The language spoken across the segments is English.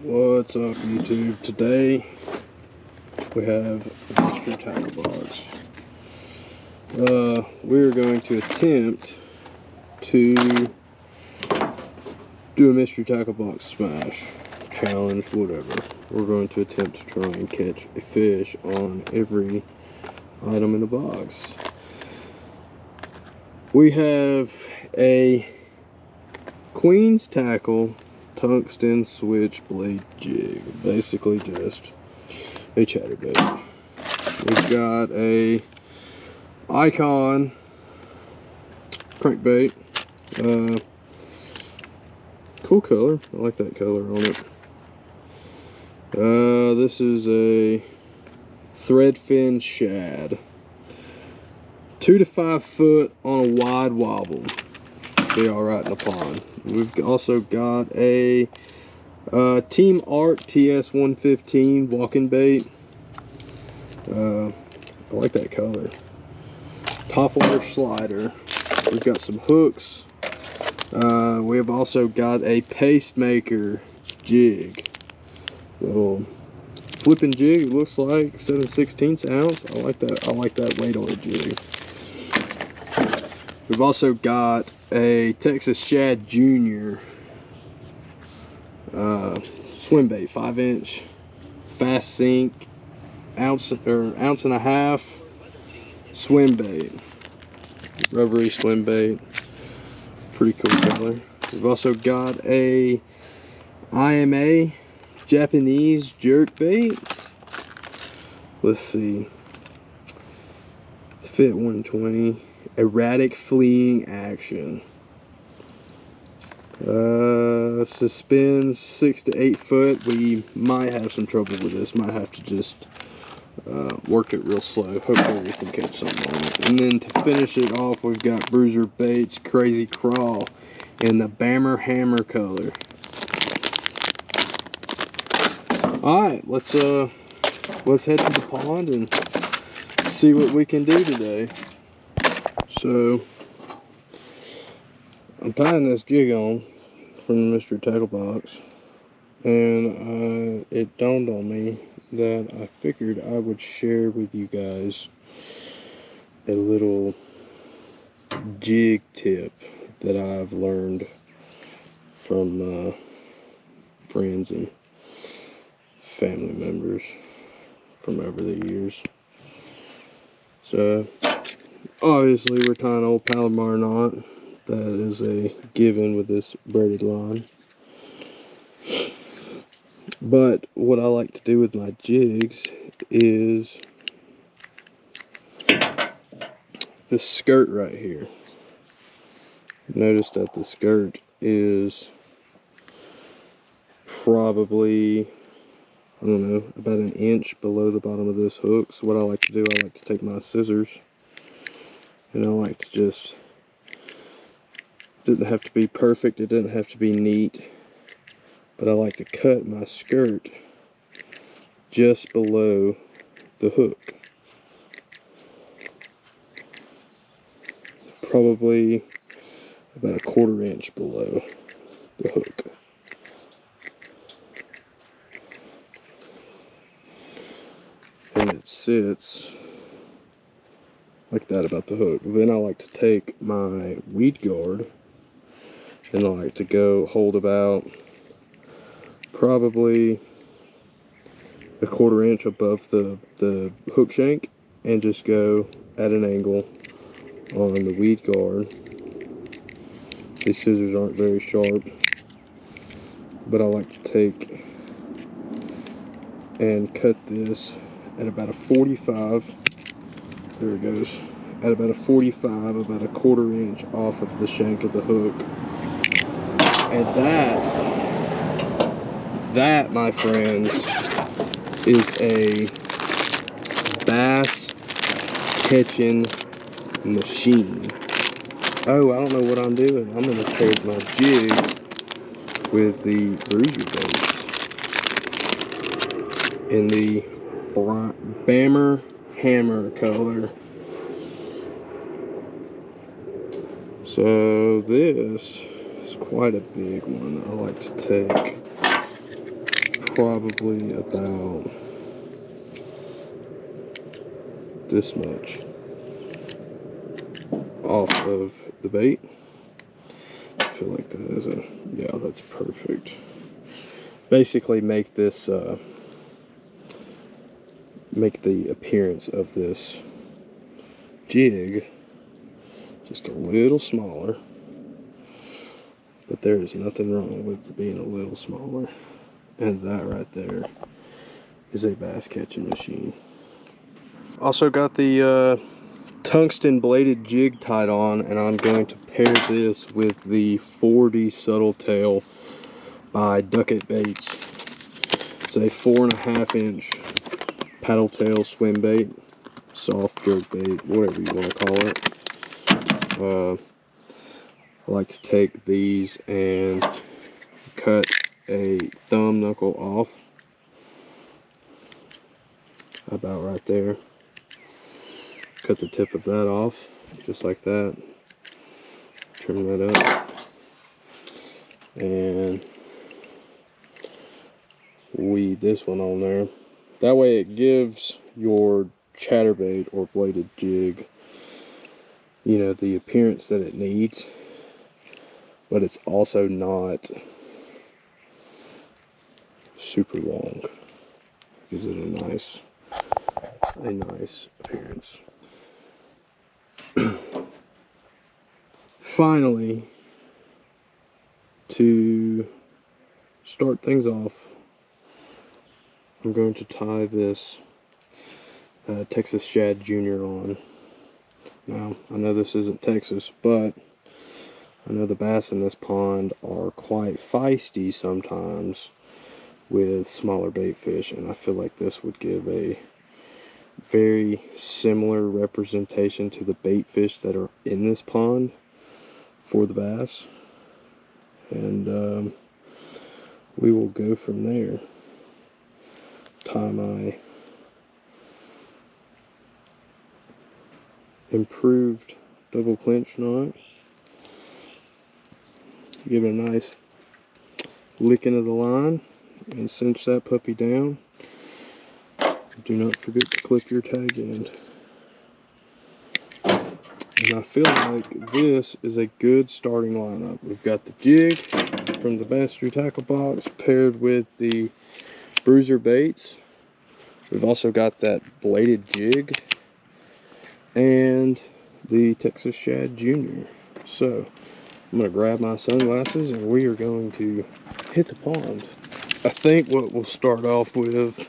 What's up, YouTube? Today we have Mr. Tacklebox. We're going to attempt to do a mystery Tacklebox smash challenge, whatever. We're going to attempt to try and catch a fish on every item in the box. We have a Queen's Tackle tungsten switchblade jig, basically just a chatterbait. We've got a Icon crankbait, cool color, I like that color on it. This is a threadfin shad, 2 to 5 foot on a wide wobble. Be alright in a pond. We've also got a Team Art TS115 walking bait. I like that color. Topwater slider. We've got some hooks. We have also got a pacemaker jig. Little flipping jig, it looks like 7/16 ounce. I like that weight on a jig. We've also got a Texas Shad Junior swim bait, 5-inch fast sink, ounce and a half swim bait, rubbery swim bait, pretty cool color. We've also got a IMA Japanese jerk bait. Let's see, fit 120. Erratic fleeing action. Suspends 6 to 8 foot. We might have some trouble with this. Might have to just work it real slow. Hopefully we can catch something on it. And then to finish it off, we've got Bruiser Baits Crazy Crawl in the Bammer Hammer color. Alright, let's head to the pond and see what we can do today. So, I'm tying this jig on from the Mr. Tacklebox, and it dawned on me that I figured I would share with you guys a little jig tip that I've learned from friends and family members from over the years. So, obviously we're tying an old Palomar knot. That is a given with this braided line. But what I like to do with my jigs is this skirt right here. Notice that the skirt is probably, I don't know, about an inch below the bottom of this hook. So what I like to do, I like to take my scissors and I like to just, it doesn't have to be perfect, it doesn't have to be neat, but I like to cut my skirt just below the hook. Probably about a 1/4 inch below the hook. And it sits like that about the hook. Then I like to take my weed guard and I like to go hold about probably a 1/4 inch above the hook shank and just go at an angle on the weed guard. These scissors aren't very sharp, but I like to take and cut this at about a 45. There it goes. At about a 45, about a 1/4 inch off of the shank of the hook. And that, my friends, is a bass catching machine. Oh, I don't know what I'm doing. I'm going to pair my jig with the Bruiser Baits in the Bammer Hammer color. So this is quite a big one. I like to take probably about this much off of the bait. I feel like that is yeah, that's perfect. Basically make this, make the appearance of this jig just a little smaller. But there is nothing wrong with being a little smaller. And that right there is a bass catching machine. Also got the tungsten bladed jig tied on, and I'm going to pair this with the 4D Subtle Tail by Duckett Baits. It's a 4.5 inch paddle tail swim bait, soft jerk bait, whatever you want to call it. I like to take these and cut a thumb knuckle off about right there. Cut the tip of that off just like that. Trim that up and weed this one on there. That way it gives your chatterbait or bladed jig, you know, the appearance that it needs, but it's also not super long. Gives it a nice appearance. Finally, to start things off, I'm going to tie this Texas Shad Jr. on. Now, I know this isn't Texas, but I know the bass in this pond are quite feisty sometimes with smaller bait fish, and I feel like this would give a very similar representation to the bait fish that are in this pond for the bass. And we will go from there. Tie my improved double clinch knot. Give it a nice licking of the line and cinch that puppy down. Do not forget to clip your tag end. And I feel like this is a good starting lineup. We've got the jig from the Master Tacklebox paired with the Bruiser baits. We've also got that bladed jig and the Texas Shad Jr. So I'm going to grab my sunglasses and we are going to hit the pond. I think what we'll start off with,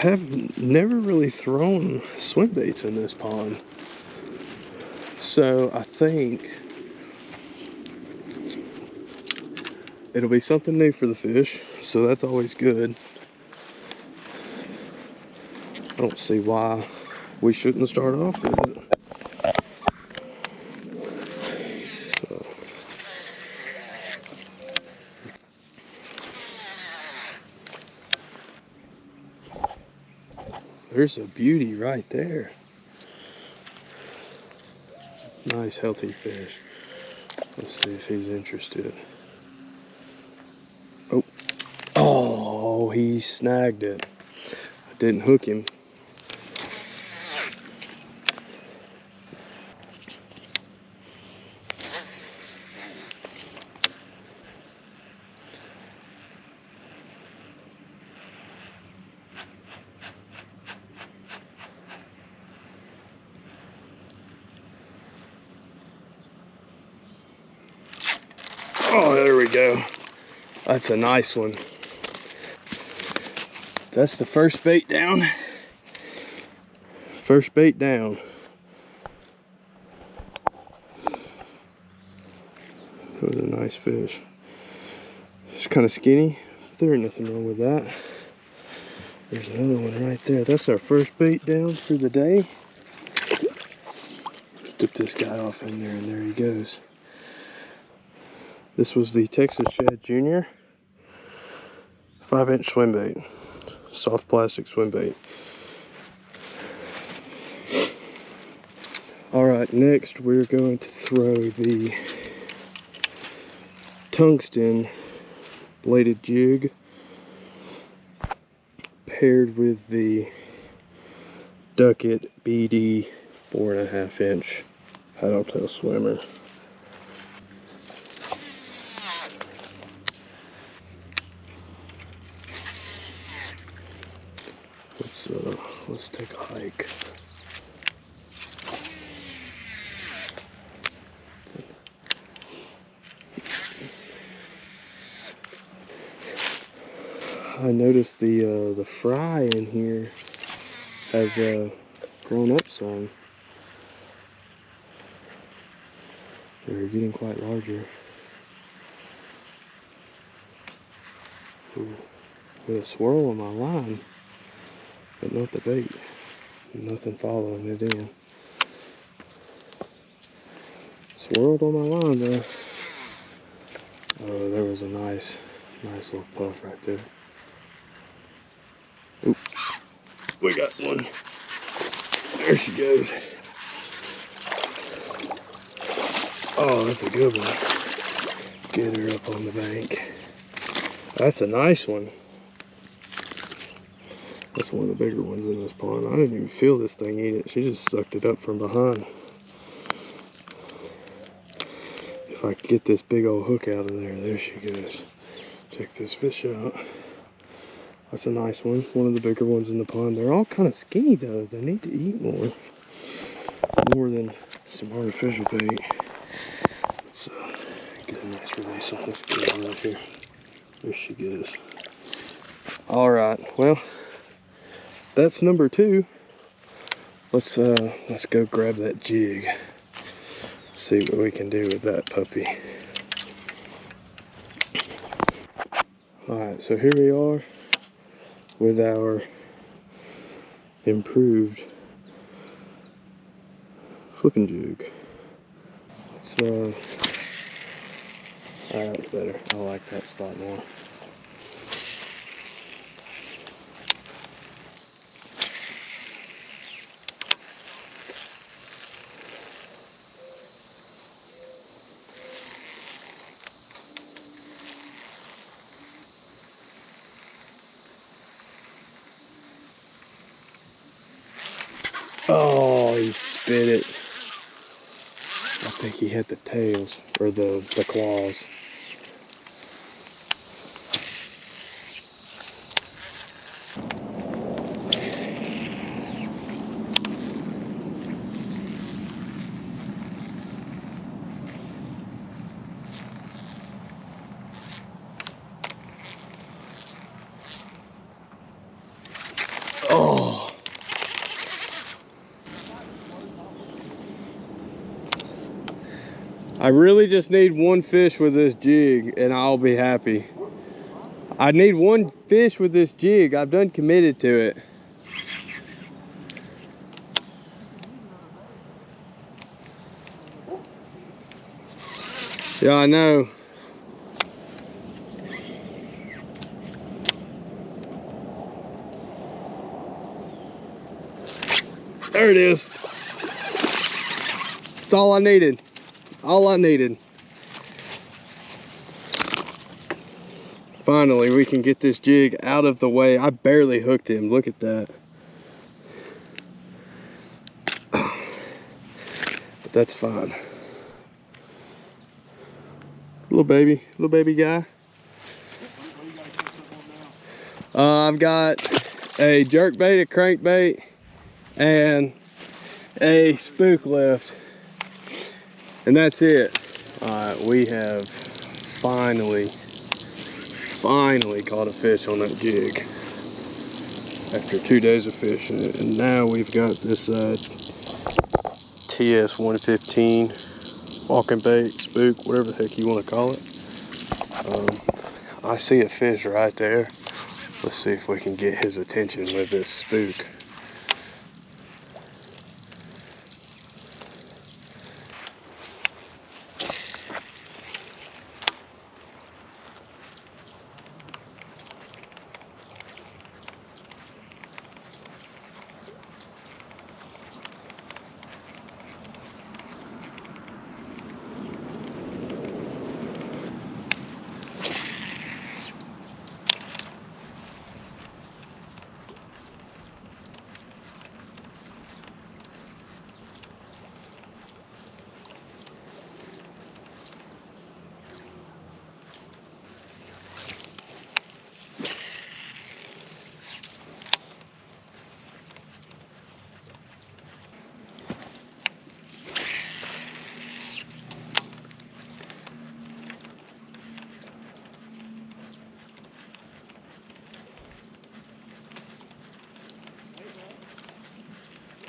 I have never really thrown swim baits in this pond. So I think it'll be something new for the fish, so that's always good. I don't see why we shouldn't start off with it. So, there's a beauty right there. Nice healthy fish. Let's see if he's interested. Oh, he snagged it. I didn't hook him. Oh, there we go. That's a nice one. That's the first bait down. First bait down. That was a nice fish. It's kind of skinny, but there ain't nothing wrong with that. There's another one right there. That's our first bait down for the day. Dip this guy off in there, and there he goes. This was the Texas Shad Jr. 5-inch swim bait. Soft plastic swim bait. Alright, next we're going to throw the tungsten bladed jig paired with the Ducket BD 4.5 inch paddle-tail swimmer. Let's take a hike. I noticed the fry in here has grown up some. They're getting quite larger. Ooh, with a swirl on my line, but not the bait. Nothing following it in. Swirled on my line though. Oh, there was a nice little puff right there. Oop, we got one. There she goes. Oh, that's a good one. Get her up on the bank. That's a nice one. That's one of the bigger ones in this pond. I didn't even feel this thing eat it. She just sucked it up from behind. If I could get this big old hook out of there. There she goes. Check this fish out. That's a nice one. One of the bigger ones in the pond. They're all kind of skinny though. They need to eat more. More than some artificial bait. Let's get a nice release on this girl right here. There she goes. All right, well, that's number 2. Let's go grab that jig. See what we can do with that puppy. All right, so here we are with our improved flipping jig. Let's that's better. I like that spot more. Oh, he spit it. I think he hit the tails, or the claws. Oh. I really just need one fish with this jig and I'll be happy. I need one fish with this jig. I've done committed to it. Yeah, I know. There it is. That's all I needed. All I needed. Finally, we can get this jig out of the way. I barely hooked him. Look at that. But that's fine. Little baby guy. I've got a jerkbait, a crankbait, and a spook left. And that's it. Alright, we have finally caught a fish on that jig after 2 days of fishing. And now we've got this TS 115 walking bait, spook, whatever the heck you want to call it. I see a fish right there. Let's see if we can get his attention with this spook.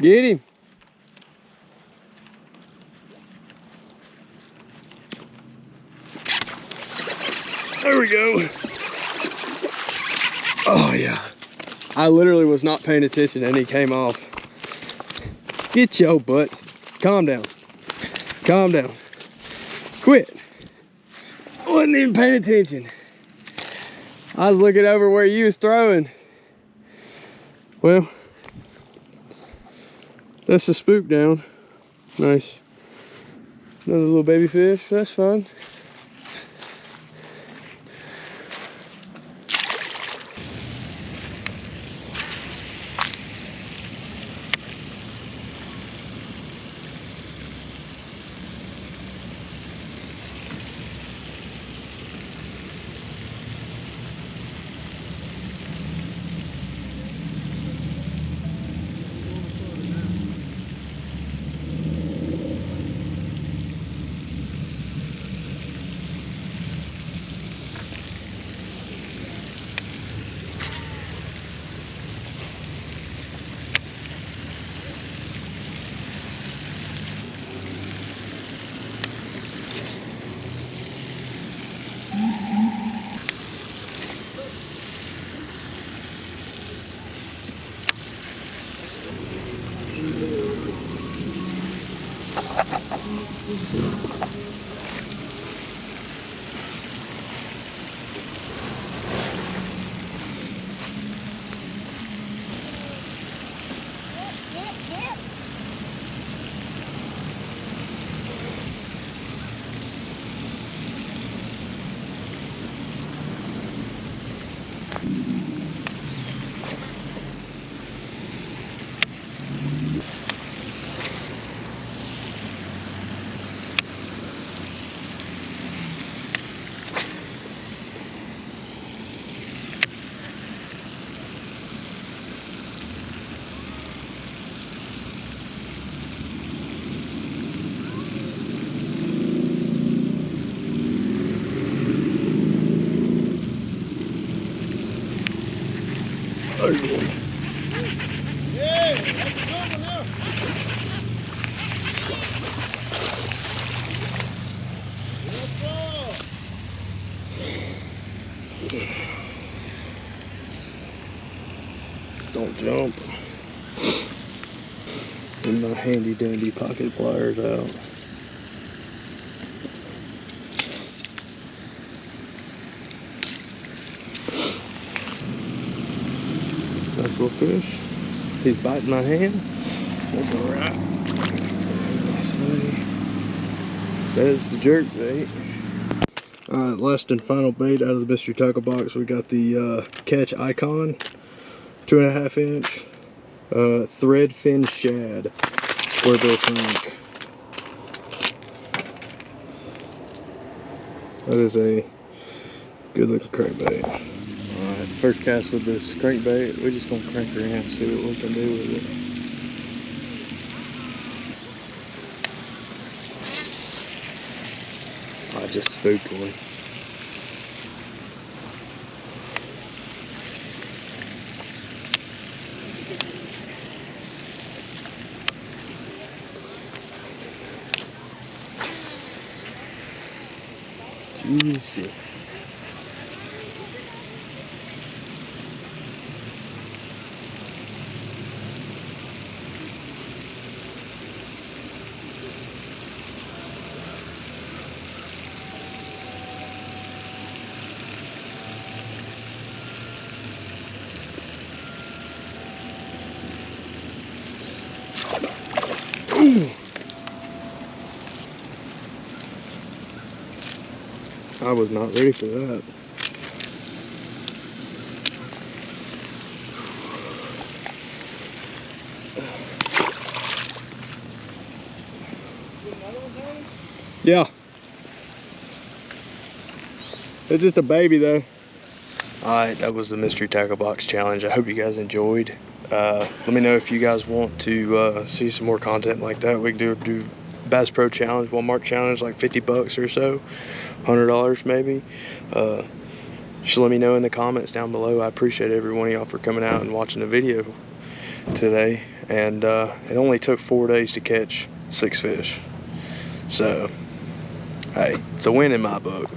Get him. There we go. Oh yeah. I literally was not paying attention and he came off. Get your butts. Calm down. Calm down. Quit. Wasn't even paying attention. I was looking over where you was throwing. Well, that's the spook down. Nice. Another little baby fish. That's fun. There's one. Yeah, that's a good one now. Don't jump. Get my handy dandy pocket pliers out. Nice little fish. He's biting my hand. That's alright. That is the jerk bait. Alright, last and final bait out of the mystery tackle box. We got the catch icon, 2.5 inch thread fin shad, square bill crank. That is a good looking crankbait. Alright, first cast with this crankbait. We're just gonna crank her in, see what we can do with it. I just spooked one. Juicy. Ooh. I was not ready for that. Yeah. It's just a baby though. Alright, that was the mystery tackle box challenge. I hope you guys enjoyed. Let me know if you guys want to see some more content like that. We can do Bass Pro challenge, Walmart challenge, like 50 bucks or so, $100 maybe. Just let me know in the comments down below. I appreciate every one of y'all for coming out and watching the video. today, and it only took 4 days to catch 6 fish. So, hey, it's a win in my book.